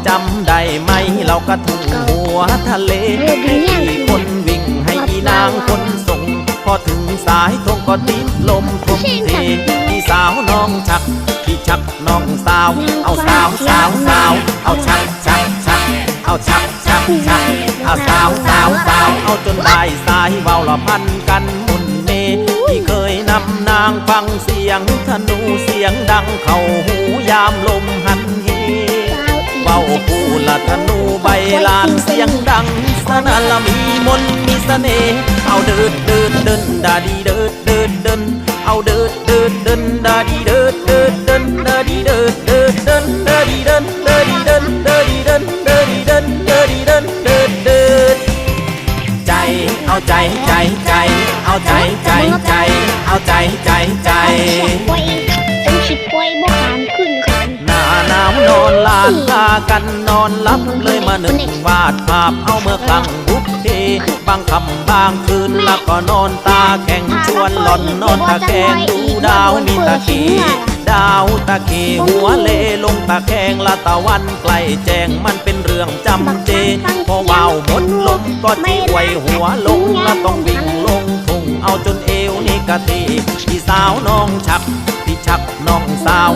จำได้ไหมเรากระทุ่งหัวทะเลให้พี่คนวิ่งให้อีนางคนส่งพอถึงสายตรงก็ติดลมทมเทพี่สาวน้องชักพี่ชักน้องสาวเอาสาวสาวสาวเอาชักชักชักเอาชักชักชักเอาสาวสาวสาวเอาจนได้สายเบาละพันกันมุนเมที่เคยนำนางฟังเสียงธนูเสียงดังเข้าหูยามลมหันเหเบาปูละธนูใบลานเสียงดังสนั่นละมีมนมีเสน่ห์เอาเดินเดินเดินดาดีเดินเดินเดินเอาเดินเดินเดินดาดีเดินเดินเดินดาดีเดินเดินเดินดาดีเดินเดินเดินดาดีเดินเดินเดินดาดีเดินเดินเดินใจเอาใจใจใจเอาใจใจใจเอาใจใจใจเป็นชิบป่วยบ่ขานขึ้นขันหน้าหนาวนอนลานตากันนอนลับเลยมาหนึ่งวาดภาพเอาเมื่อครั้งบุพเพบางค่ำบางคืนแล้วก็นอนตาแข็งชวนหล่อนนอนตาแข็งดูดาวมีตะเคีดาวตะเคีหัวเลลงตะแคงละตะวันใกล้แจ้งมันเป็นเรื่องจำเจพอว่าวหมดลมก็จีไวหัวลงละต้องวิ่งลงทุ่งเอาจนเอวนี่กะทีพี่สาวน้องชักพี่ชักน้องสาว